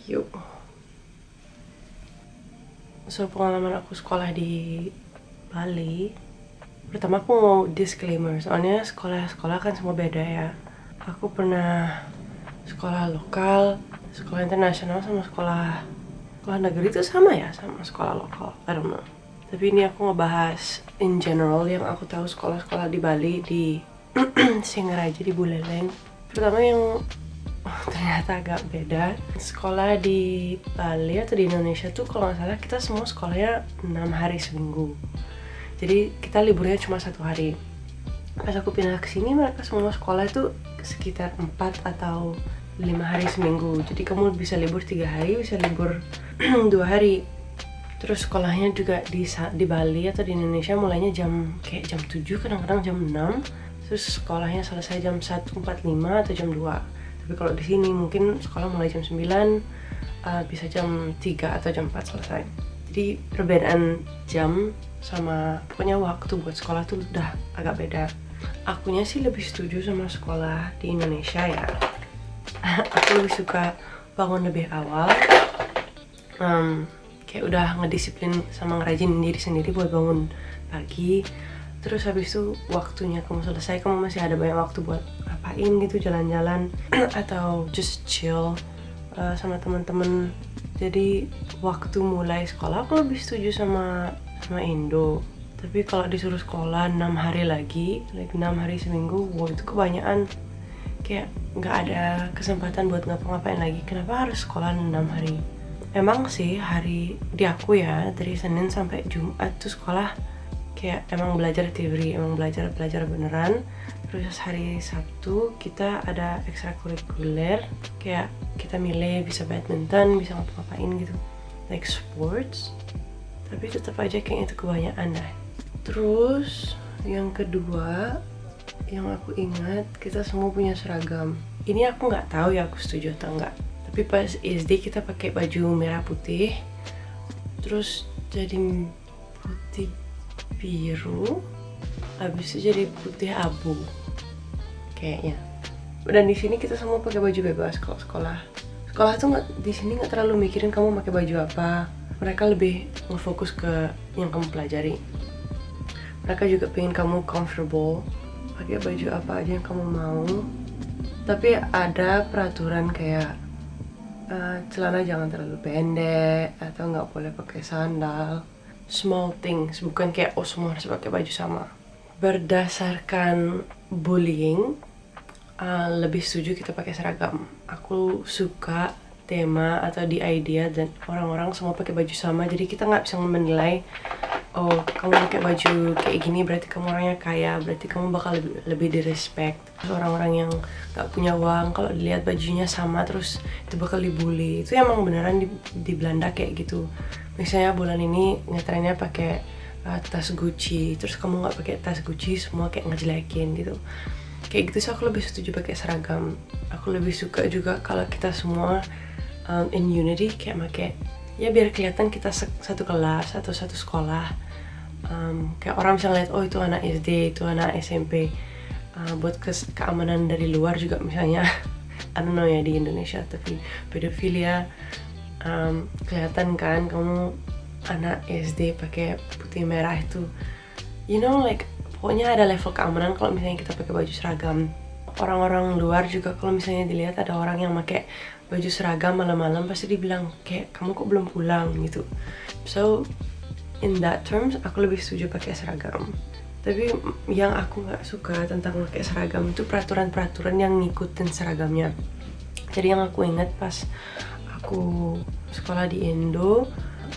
Yuk. So, pengalaman aku sekolah di Bali. Pertama aku mau disclaimer, soalnya sekolah-sekolah kan semua beda ya. Aku pernah sekolah lokal, sekolah internasional, sama sekolah negeri itu sama ya, sama sekolah lokal. I don't know. Tapi ini aku ngebahas in general yang aku tahu sekolah-sekolah di Bali, di Singaraja, di Buleleng. Pertama yang ternyata agak beda. Sekolah di Bali atau di Indonesia tuh kalau nggak salah kita semua sekolahnya 6 hari seminggu. Jadi kita liburnya cuma 1 hari. Pas aku pindah ke sini mereka semua sekolah itu sekitar 4 atau 5 hari seminggu. Jadi kamu bisa libur 3 hari, bisa libur 2 hari. Terus sekolahnya juga di Bali atau di Indonesia mulainya kayak jam 7, kadang-kadang jam 6. Terus sekolahnya selesai jam 1.45 atau jam 2. Tapi kalau di sini mungkin sekolah mulai jam 9, bisa jam 3 atau jam 4 selesai. Jadi perbedaan jam sama pokoknya waktu buat sekolah tuh udah agak beda. Akunya sih lebih setuju sama sekolah di Indonesia ya. Aku lebih suka bangun lebih awal. Kayak udah ngedisiplin sama ngerajin diri sendiri buat bangun pagi. Terus habis itu waktunya kamu selesai, kamu masih ada banyak waktu buat ngapain gitu, jalan-jalan atau just chill sama teman-teman. Jadi waktu mulai sekolah aku lebih setuju sama Indo. Tapi kalau disuruh sekolah 6 hari lagi, 6 hari seminggu, wow itu kebanyakan. Kayak nggak ada kesempatan buat ngapa-ngapain lagi. Kenapa harus sekolah 6 hari? Emang sih hari di aku ya, dari Senin sampai Jumat tuh sekolah kayak emang belajar teori, emang belajar beneran. Terus hari Sabtu kita ada ekstrakurikuler, kayak kita milih bisa badminton, bisa ngapa-ngapain gitu, like sports. Tapi tetap aja kayaknya itu kebanyakan dah. Terus yang kedua yang aku ingat, kita semua punya seragam. Ini aku nggak tahu ya aku setuju atau enggak. Tapi pas SD kita pakai baju merah putih, terus jadi putih biru, habis itu jadi putih abu kayaknya. Dan di sini kita semua pakai baju bebas kalau sekolah. Sekolah tuh di sini nggak terlalu mikirin kamu pakai baju apa. Mereka lebih ngefokus ke yang kamu pelajari. Mereka juga pengen kamu comfortable, pakai baju apa aja yang kamu mau. Tapi ada peraturan kayak celana jangan terlalu pendek atau nggak boleh pakai sandal. Small things, bukan kayak oh semua harus pakai baju sama. Berdasarkan bullying, lebih setuju kita pakai seragam. Aku suka tema atau di idea dan orang-orang semua pakai baju sama, jadi kita nggak bisa menilai oh kamu pakai baju kayak gini berarti kamu orangnya kaya, berarti kamu bakal lebih di respect. Orang-orang yang nggak punya uang kalau dilihat bajunya sama terus itu bakal dibully. Itu emang beneran di Belanda kayak gitu. Misalnya bulan ini ngetrennya pakai tas Gucci, terus kamu nggak pakai tas Gucci, semua kayak ngejelekin gitu. Kayak gitu sih aku lebih setuju pakai seragam. Aku lebih suka juga kalau kita semua in unity, kayak pakai ya biar kelihatan kita satu kelas atau satu sekolah. Kayak orang bisa ngeliat oh itu anak SD, itu anak SMP. Buat keamanan dari luar juga misalnya I don't know ya di Indonesia, tapi pedofilia kelihatan kan kamu anak SD pakai putih merah itu, you know, like pokoknya ada level keamanan kalau misalnya kita pakai baju seragam. Orang-orang luar juga kalau misalnya dilihat ada orang yang pakai baju seragam malam-malam pasti dibilang kayak kamu kok belum pulang gitu. So in that terms aku lebih setuju pakai seragam. Tapi yang aku nggak suka tentang pakai seragam itu peraturan-peraturan yang ngikutin seragamnya. Jadi yang aku ingat pas aku sekolah di Indo,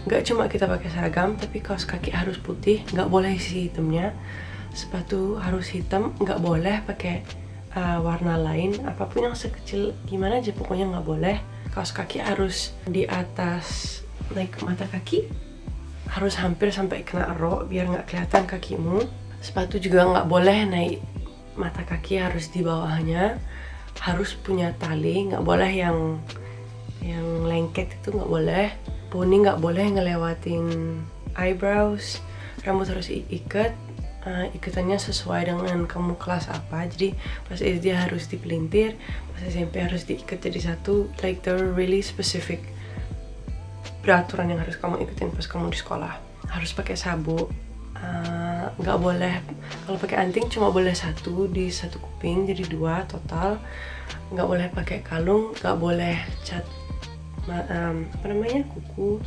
nggak cuma kita pakai seragam, tapi kaos kaki harus putih, nggak boleh isi hitamnya. Sepatu harus hitam, nggak boleh pakai warna lain, apapun yang sekecil gimana aja pokoknya nggak boleh. Kaos kaki harus di atas like mata kaki, harus hampir sampai kena rok biar nggak kelihatan kakimu. Sepatu juga nggak boleh naik mata kaki, harus di bawahnya, harus punya tali, nggak boleh yang lengket itu nggak boleh. Poni nggak boleh ngelewatin eyebrows, rambut harus ikat, ikutannya sesuai dengan kamu kelas apa. Jadi pas SD harus dipelintir, pas SMP harus diikat jadi satu. Like there are really specific peraturan yang harus kamu ikutin pas kamu di sekolah. Harus pakai sabuk, nggak boleh, kalau pakai anting cuma boleh satu di satu kuping, jadi 2 total. Nggak boleh pakai kalung, nggak boleh cat kuku.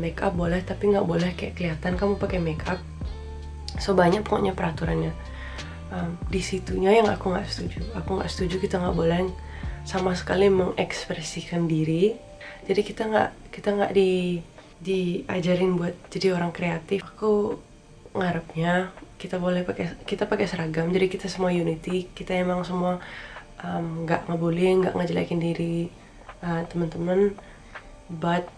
Make up boleh, tapi nggak boleh kayak kelihatan kamu pakai make up. So banyak pokoknya peraturannya. Di situnya yang aku nggak setuju. Aku nggak setuju kita nggak boleh sama sekali mengekspresikan diri. Jadi kita nggak diajarin buat jadi orang kreatif. Aku ngarepnya kita pakai seragam. Jadi kita semua unity. Kita emang semua nggak ngebullying, nggak ngejelekin diri teman-teman. But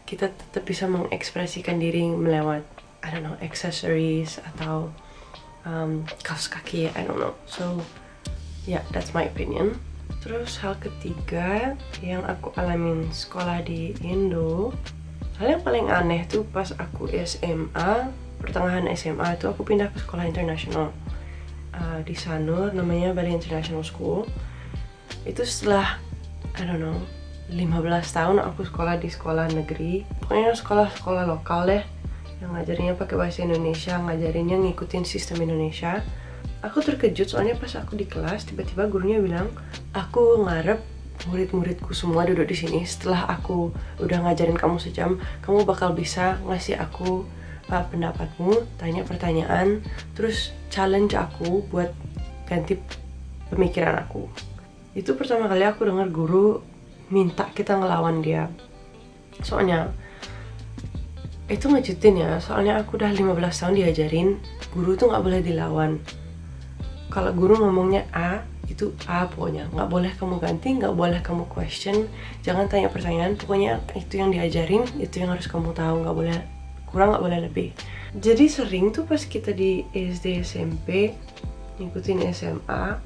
kita tetap bisa mengekspresikan diri melewat I don't know accessories atau kaos kaki. I don't know. So yeah, that's my opinion. Terus hal ketiga yang aku alamin sekolah di Indo, hal yang paling aneh tuh pas aku SMA, pertengahan SMA itu aku pindah ke sekolah internasional di Sanur, namanya Bali International School. Itu setelah I don't know 15 tahun aku sekolah di sekolah negeri, pokoknya sekolah lokal deh, yang ngajarinnya pakai bahasa Indonesia, ngajarinnya ngikutin sistem Indonesia. Aku terkejut soalnya pas aku di kelas tiba-tiba gurunya bilang, aku ngarep murid-muridku semua duduk di sini. Setelah aku udah ngajarin kamu sejam, kamu bakal bisa ngasih aku pendapatmu, tanya pertanyaan, terus challenge aku buat ganti pemikiran aku. Itu pertama kali aku dengar guru minta kita ngelawan dia. Soalnya itu ngejutin ya, soalnya aku udah 15 tahun diajarin guru tuh nggak boleh dilawan. Kalau guru ngomongnya A, itu A pokoknya. Nggak boleh kamu ganti, nggak boleh kamu question, jangan tanya pertanyaan. Pokoknya itu yang diajarin, itu yang harus kamu tahu. Nggak boleh kurang, nggak boleh lebih. Jadi sering tuh pas kita di SD, SMP, ngikutin SMA,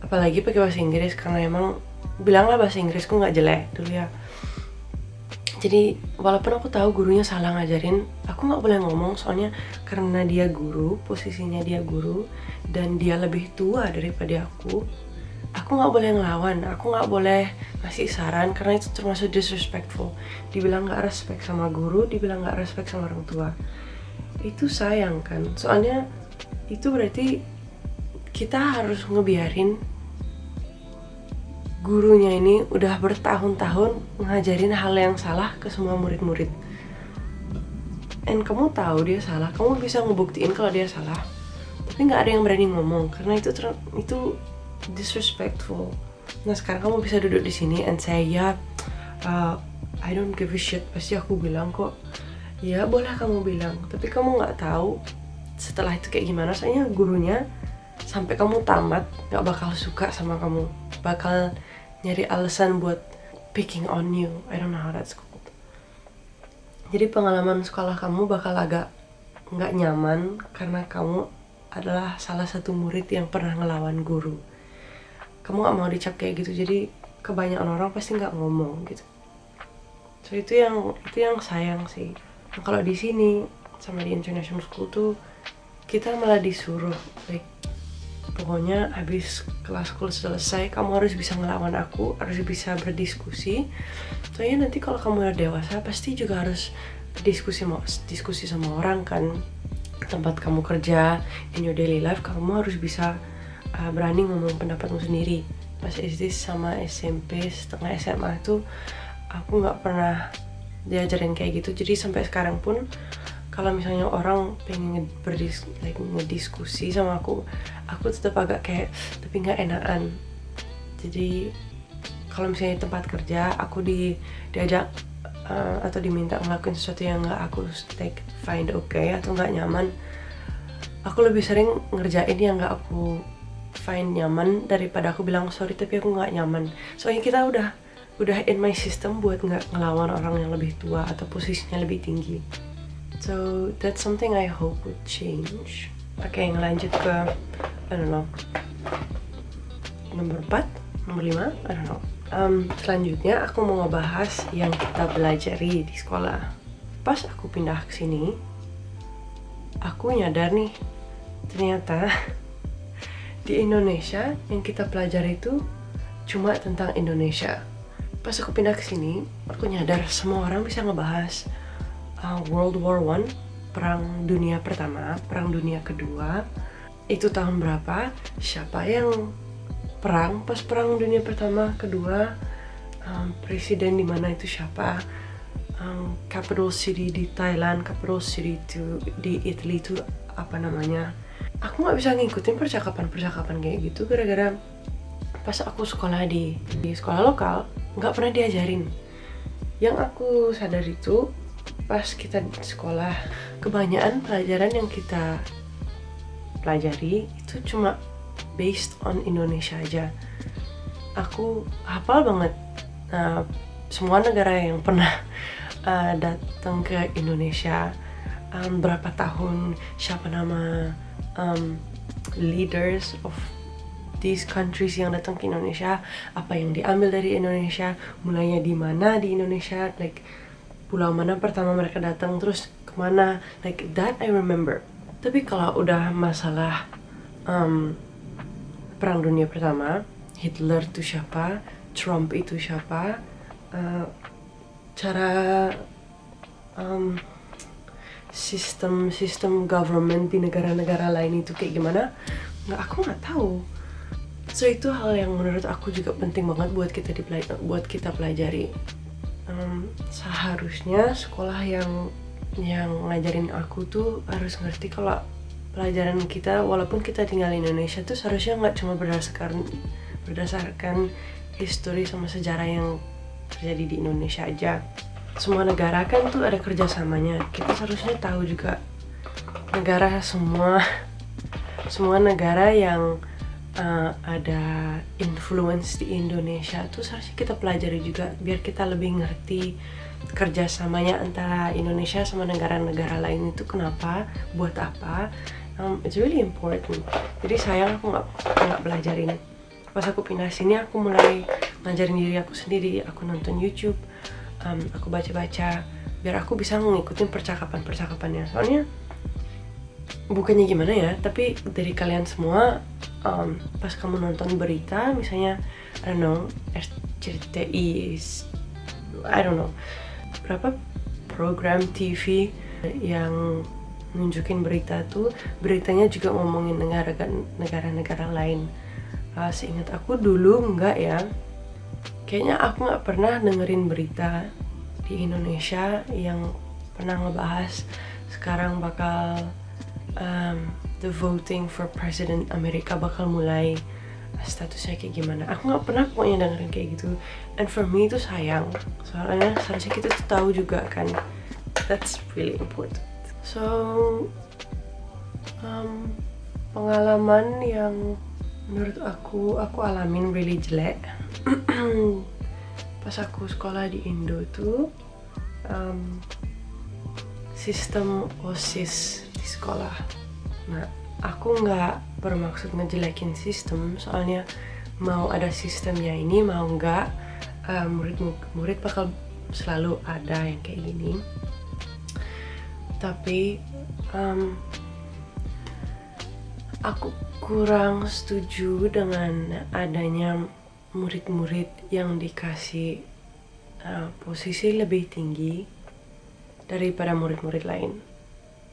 apalagi pakai bahasa Inggris, karena emang bilanglah bahasa Inggrisku nggak jelek dulu ya. Jadi walaupun aku tahu gurunya salah ngajarin, aku nggak boleh ngomong soalnya karena dia guru, posisinya dia guru, dan dia lebih tua daripada aku nggak boleh ngelawan, aku nggak boleh ngasih saran karena itu termasuk disrespectful. Dibilang nggak respect sama guru, dibilang nggak respect sama orang tua. Itu sayang kan, soalnya itu berarti kita harus ngebiarin gurunya ini udah bertahun-tahun ngajarin hal yang salah ke semua murid-murid. And kamu tahu dia salah, kamu bisa ngebuktiin kalau dia salah, tapi nggak ada yang berani ngomong karena itu disrespectful. Nah sekarang kamu bisa duduk di sini and say ya, I don't give a shit, pasti aku bilang kok. Ya boleh kamu bilang, tapi kamu nggak tahu setelah itu kayak gimana. Soalnya gurunya sampai kamu tamat nggak bakal suka sama kamu, bakal nyari alasan buat picking on you. I don't know how that's called. Jadi pengalaman sekolah kamu bakal agak nggak nyaman karena kamu adalah salah satu murid yang pernah ngelawan guru. Kamu nggak mau dicap kayak gitu, jadi kebanyakan orang pasti nggak ngomong gitu. So itu yang sayang sih. Nah, kalau di sini sama di international school tuh kita malah disuruh like, pokoknya habis kelas selesai kamu harus bisa ngelawan aku, harus bisa berdiskusi. Soalnya nanti kalau kamu udah dewasa pasti juga harus diskusi sama orang kan. Tempat kamu kerja, in your daily life, kamu harus bisa berani ngomong pendapatmu sendiri. Pas SD sama SMP setengah SMA tuh aku nggak pernah diajarin kayak gitu. Jadi sampai sekarang pun kalau misalnya orang pengen ngediskusi sama aku tetap agak kayak tapi nggak enakan. Jadi kalau misalnya tempat kerja aku diajak atau diminta ngelakuin sesuatu yang nggak aku find okay atau nggak nyaman, aku lebih sering ngerjain yang nggak aku find nyaman daripada aku bilang sorry tapi aku nggak nyaman. Soalnya kita udah in my system buat nggak ngelawan orang yang lebih tua atau posisinya lebih tinggi. So that's something I hope would change. Oke, ngelanjut ke I don't know nomor 4, nomor 5, I don't know. Selanjutnya aku mau ngebahas yang kita pelajari di sekolah. Pas aku pindah ke sini, aku nyadar nih, ternyata di Indonesia yang kita pelajari itu cuma tentang Indonesia. Pas aku pindah ke sini, aku nyadar semua orang bisa ngebahas World War I, Perang Dunia Pertama, Perang Dunia Kedua, itu tahun berapa, siapa yang perang pas Perang Dunia Pertama, Kedua, presiden di mana itu siapa, capital city di Thailand, capital city di Italy itu apa namanya. Aku nggak bisa ngikutin percakapan kayak gitu gara-gara pas aku sekolah di sekolah lokal nggak pernah diajarin. Yang aku sadar itu pas kita di sekolah, kebanyakan pelajaran yang kita pelajari itu cuma based on Indonesia aja. Aku hafal banget semua negara yang pernah datang ke Indonesia, berapa tahun, siapa nama leaders of these countries yang datang ke Indonesia, apa yang diambil dari Indonesia, mulainya di mana di Indonesia, like pulau mana pertama mereka datang, terus kemana, like that I remember. Tapi kalau udah masalah Perang Dunia Pertama, Hitler itu siapa, Trump itu siapa, cara sistem government di negara-negara lain itu kayak gimana, aku nggak tahu. So itu hal yang menurut aku juga penting banget buat kita pelajari. Seharusnya sekolah yang ngajarin aku tuh harus ngerti kalau pelajaran kita, walaupun kita tinggal di Indonesia tuh seharusnya nggak cuma berdasarkan histori sama sejarah yang terjadi di Indonesia aja. Semua negara kan tuh ada kerjasamanya. Kita seharusnya tahu juga semua negara yang ada influence di Indonesia tuh seharusnya kita pelajari juga, biar kita lebih ngerti kerjasamanya antara Indonesia sama negara-negara lain itu kenapa, buat apa. It's really important. Jadi sayang aku nggak belajarin. Pas aku pindah sini, aku mulai ngajarin diri aku sendiri. Aku nonton YouTube, aku baca-baca, biar aku bisa ngikutin percakapannya. Soalnya bukannya gimana ya, tapi dari kalian semua, pas kamu nonton berita, misalnya I don't know, RCTI, I don't know, berapa program TV yang nunjukin berita tuh, beritanya juga ngomongin negara-negara lain. Seingat aku dulu enggak ya, kayaknya aku nggak pernah dengerin berita di Indonesia yang pernah ngebahas sekarang bakal the voting for President Amerika bakal mulai, statusnya kayak gimana. Aku nggak pernah pokoknya dengerin kayak gitu. And for me itu sayang, soalnya seharusnya kita tuh tahu juga kan. That's really important. So pengalaman yang menurut aku alamin really jelek pas aku sekolah di Indo tuh, sistem OSIS di sekolah. Nah, aku nggak bermaksud ngejelekin sistem, soalnya mau ada sistemnya ini, mau nggak, murid bakal selalu ada yang kayak gini. Tapi aku kurang setuju dengan adanya murid-murid yang dikasih posisi lebih tinggi daripada murid-murid lain.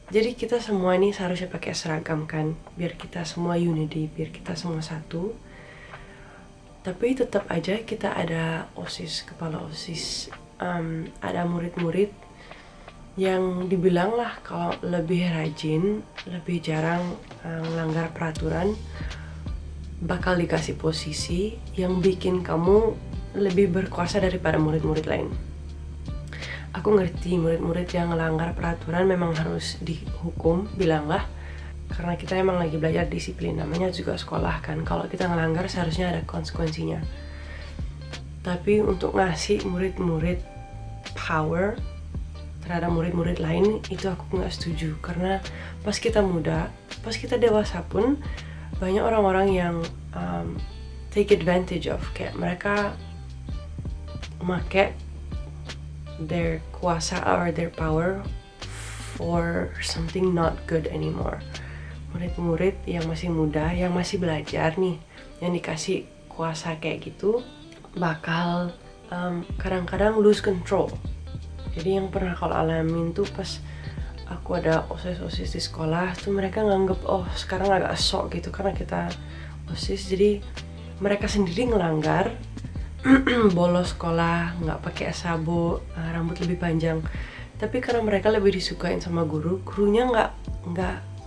Jadi kita semua ini seharusnya pakai seragam kan, biar kita semua unity, biar kita semua satu. Tapi tetap aja kita ada OSIS, kepala OSIS, ada murid-murid yang dibilang lah kalau lebih rajin, lebih jarang melanggar peraturan, bakal dikasih posisi yang bikin kamu lebih berkuasa daripada murid-murid lain. Aku ngerti murid-murid yang melanggar peraturan memang harus dihukum, bilanglah, karena kita emang lagi belajar disiplin, namanya juga sekolah kan. Kalau kita ngelanggar seharusnya ada konsekuensinya. Tapi untuk ngasih murid-murid power terhadap murid-murid lain, itu aku nggak setuju. Karena pas kita muda, pas kita dewasa pun banyak orang-orang yang take advantage of, kayak mereka make their kuasa or their power for something not good anymore. Murid-murid yang masih muda, yang masih belajar nih, yang dikasih kuasa kayak gitu, bakal kadang-kadang lose control. Jadi yang pernah kalau alamin tuh pas aku ada OSIS di sekolah tuh, mereka nganggep oh sekarang agak sok gitu karena kita OSIS, jadi mereka sendiri ngelanggar bolos sekolah, nggak pakai sabuk, rambut lebih panjang. Tapi karena mereka lebih disukain sama gurunya nggak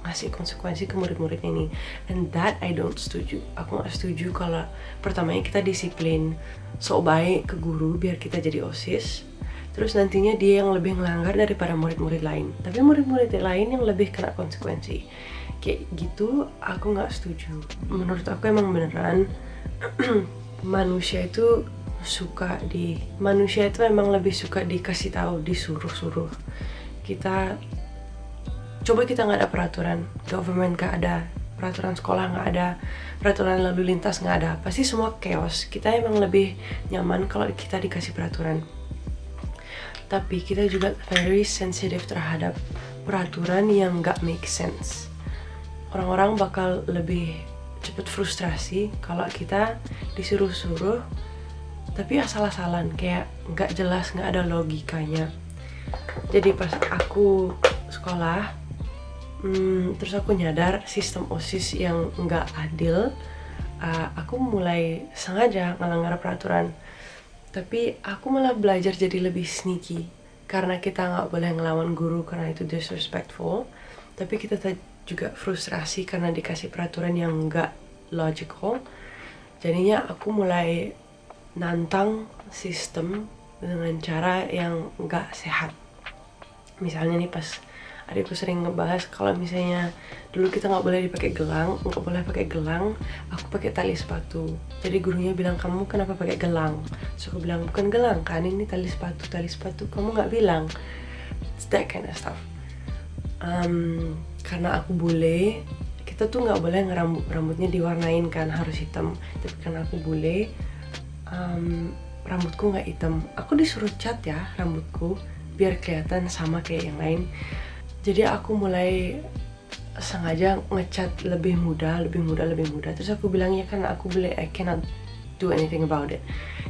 ngasih konsekuensi ke murid-murid ini. And that I don't setuju. Aku nggak setuju kalau pertamanya kita disiplin, sok baik ke guru biar kita jadi OSIS. Terus nantinya dia yang lebih ngelanggar daripada murid-murid lain. Tapi murid-murid lain yang lebih kena konsekuensi. Kayak gitu aku nggak setuju. Menurut aku emang beneran manusia itu emang lebih suka dikasih tahu, disuruh-suruh. Kita nggak ada peraturan, government nggak ada, peraturan sekolah nggak ada, peraturan lalu lintas nggak ada, pasti semua chaos. Kita emang lebih nyaman kalau kita dikasih peraturan. Tapi kita juga very sensitive terhadap peraturan yang nggak make sense. Orang-orang bakal lebih cepet frustrasi kalau kita disuruh-suruh tapi asal-asalan, kayak nggak jelas, nggak ada logikanya. Jadi pas aku sekolah, terus aku nyadar sistem OSIS yang nggak adil, aku mulai sengaja ngelanggar peraturan. Tapi aku malah belajar jadi lebih sneaky, karena kita nggak boleh ngelawan guru karena itu disrespectful. Tapi kita juga frustrasi karena dikasih peraturan yang nggak logical. Jadinya aku mulai nantang sistem dengan cara yang nggak sehat. Misalnya nih pas adikku sering ngebahas kalau misalnya dulu kita nggak boleh pakai gelang, aku pakai tali sepatu. Jadi gurunya bilang, kamu kenapa pakai gelang? So aku bilang, bukan gelang kan, ini tali sepatu, kamu nggak bilang. It's that kind of stuff. Karena aku bule, kita tuh nggak boleh rambutnya diwarnain kan, harus hitam. Tapi karena aku bule, rambutku nggak hitam. Aku disuruh cat ya rambutku biar kelihatan sama kayak yang lain. Jadi aku mulai sengaja ngecat lebih muda. Terus aku bilang, ya karena aku bule, I cannot do anything about it.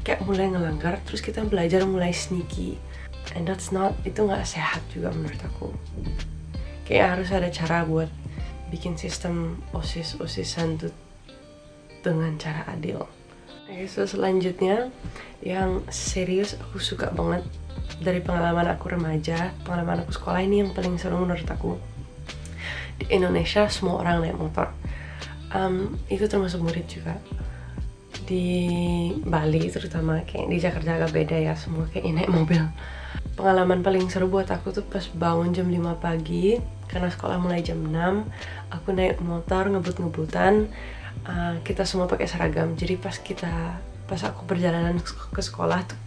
Kayak mulai ngelanggar, terus kita belajar mulai sneaky. And itu nggak sehat juga menurut aku. Kayak harus ada cara buat bikin sistem OSIS-OSISan tuh dengan cara adil. Oke, so selanjutnya yang serius aku suka banget dari pengalaman aku remaja, pengalaman aku sekolah, ini yang paling seru menurut aku. Di Indonesia semua orang naik motor, itu termasuk murid juga. Di Bali terutama, kayak di Jakarta agak beda ya, semua kayak naik mobil. Pengalaman paling seru buat aku tuh pas bangun jam 5 pagi, karena sekolah mulai jam 6, aku naik motor ngebut-ngebutan. Kita semua pakai seragam, jadi pas aku perjalanan ke sekolah tuh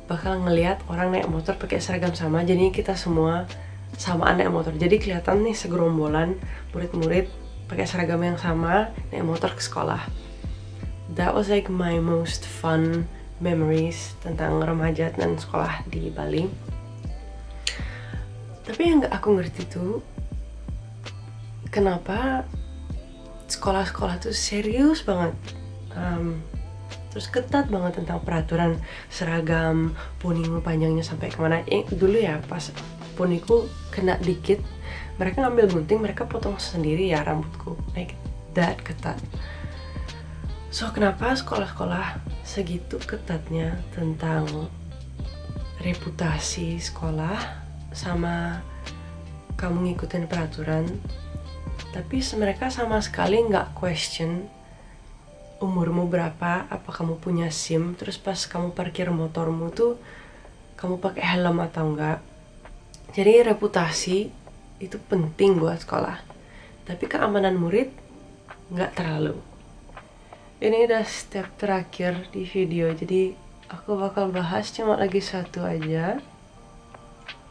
bakal ngelihat orang naik motor pakai seragam sama. Jadi kita semua samaan naik motor, jadi kelihatan nih segerombolan murid-murid pakai seragam yang sama naik motor ke sekolah. That was like my most fun memories tentang remaja dan sekolah di Bali. Tapi yang gak aku ngerti tuh, kenapa sekolah-sekolah tuh serius banget, terus ketat banget tentang peraturan seragam, ponimu panjangnya sampai kemana. Dulu ya pas poniku kena dikit, mereka ngambil gunting, mereka potong sendiri ya rambutku, like that ketat. So kenapa sekolah-sekolah segitu ketatnya tentang reputasi sekolah sama kamu ngikutin peraturan, tapi mereka sama sekali nggak question umurmu berapa, apa kamu punya SIM, terus pas kamu parkir motormu tuh kamu pakai helm atau enggak. Jadi reputasi itu penting buat sekolah, tapi keamanan murid nggak terlalu. Ini udah step terakhir di video, jadi aku bakal bahas cuma lagi satu aja.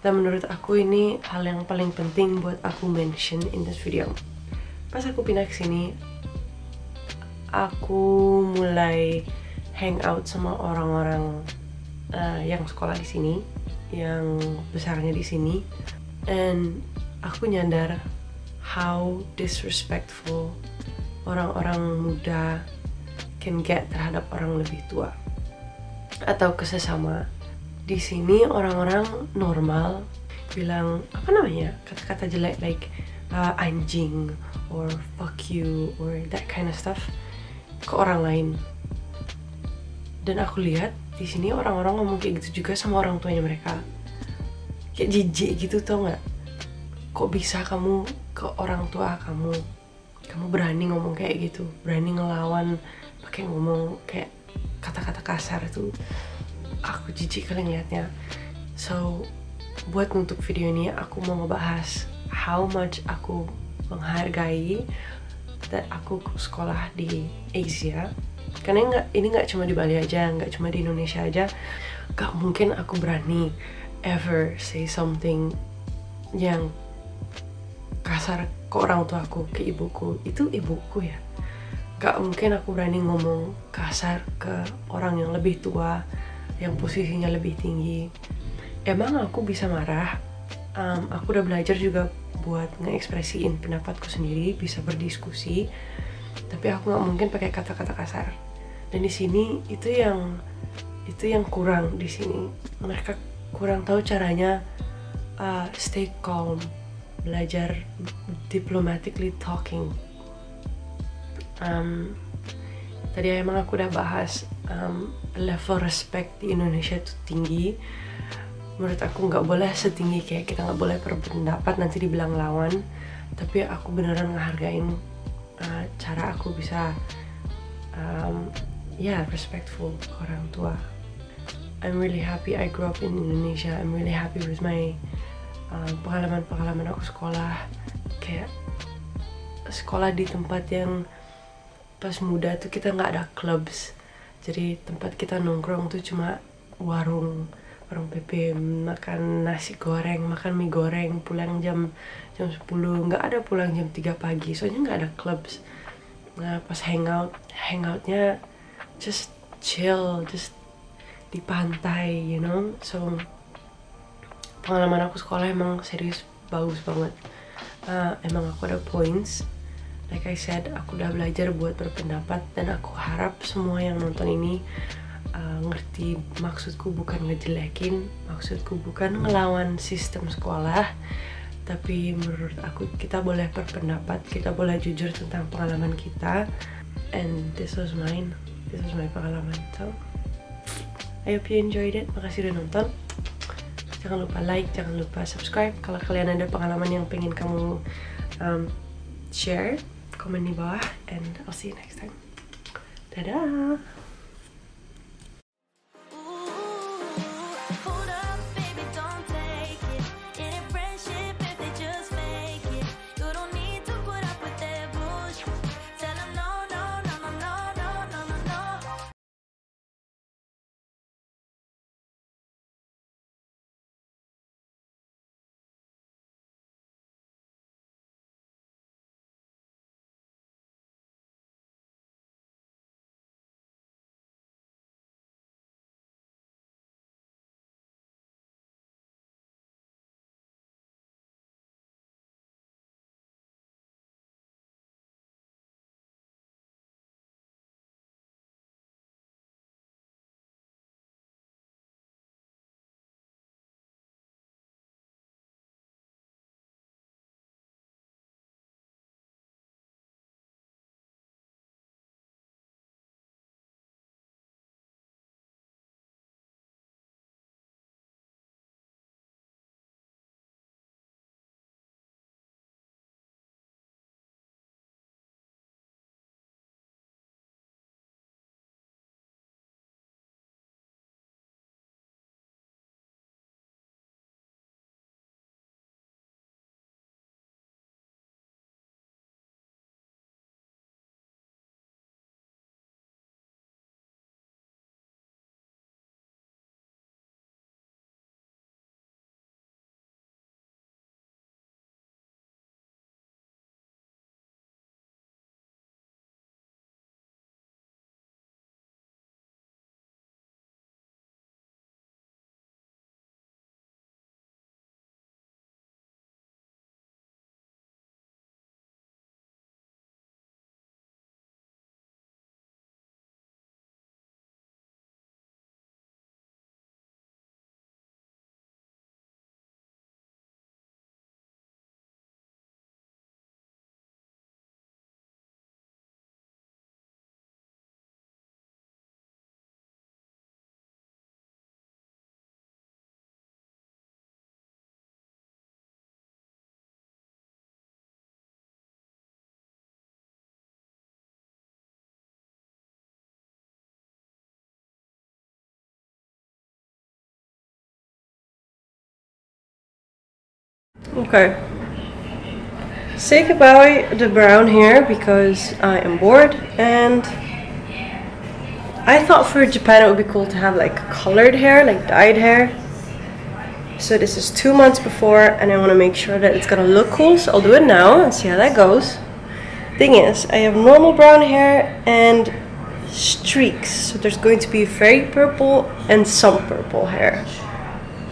Dan menurut aku ini hal yang paling penting buat aku mention in this video. Pas aku pindah ke sini, aku mulai hang out sama orang-orang yang sekolah di sini, yang besarnya di sini, and aku nyadar how disrespectful orang-orang muda can get terhadap orang lebih tua atau ke sesama. Di sini orang-orang normal bilang apa namanya, kata-kata jelek like anjing or fuck you or that kind of stuff ke orang lain. Dan aku lihat di sini orang-orang ngomong kayak gitu juga sama orang tuanya mereka. Kayak jijik gitu, tau nggak? Kok bisa kamu ke orang tua kamu berani ngomong kayak gitu, berani ngelawan pakai ngomong kayak kata-kata kasar itu. Aku jijik kali ngeliatnya. So buat nutup video ini aku mau ngebahas how much aku menghargai that aku sekolah di Asia. Karena ini nggak cuma di Bali aja, nggak cuma di Indonesia aja. Gak mungkin aku berani ever say something yang kasar ke orang tuaku, ke ibuku. Itu ibuku ya. Gak mungkin aku berani ngomong kasar ke orang yang lebih tua, yang posisinya lebih tinggi. Emang aku bisa marah. Aku udah belajar juga buat ngekspresiin pendapatku sendiri, bisa berdiskusi. Tapi aku nggak mungkin pakai kata-kata kasar. Dan di sini itu yang kurang di sini. Mereka kurang tahu caranya stay calm, belajar diplomatically talking. Tadi emang aku udah bahas level respect di Indonesia itu tinggi. Menurut aku nggak boleh setinggi kayak kita nggak boleh berpendapat nanti dibilang lawan. Tapi aku beneran ngehargain cara aku bisa respectful ke orang tua. I'm really happy I grew up in Indonesia. I'm really happy with my pengalaman aku sekolah. Kayak sekolah di tempat yang pas muda tuh kita nggak ada clubs. Jadi tempat kita nongkrong tuh cuma warung PP, makan nasi goreng, makan mie goreng, pulang jam 10, nggak ada pulang jam 3 pagi, soalnya nggak ada clubs. Nah pas hangoutnya just chill, just di pantai, you know. So pengalaman aku sekolah emang serius bagus banget. Emang aku ada points. Like I said, aku udah belajar buat berpendapat, dan aku harap semua yang nonton ini ngerti maksudku bukan ngejelekin, maksudku bukan ngelawan sistem sekolah, tapi menurut aku kita boleh berpendapat, kita boleh jujur tentang pengalaman kita. And this was my pengalaman. So I hope you enjoyed it. Makasih udah nonton. Jangan lupa like, jangan lupa subscribe. Kalau kalian ada pengalaman yang pengen kamu share, komen di bawah, and I'll see you next time. Dadah! Okay. Say goodbye the brown hair because I am bored, and I thought for Japan it would be cool to have like colored hair, like dyed hair. So this is 2 months before, and I want to make sure that it's gonna look cool, so I'll do it now and see how that goes. Thing is, I have normal brown hair and streaks, so there's going to be very purple and some purple hair.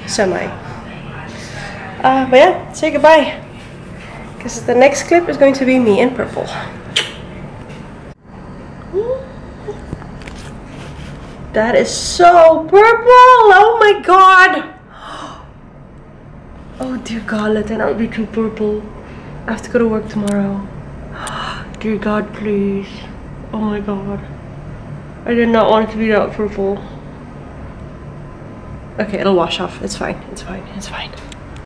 Semi. But yeah, say goodbye. Because the next clip is going to be me in purple. That is so purple! Oh my god! Oh dear god, let that not be too purple. I have to go to work tomorrow. Dear god, please. Oh my god. I did not want it to be that purple. Okay, it'll wash off. It's fine. It's fine. It's fine.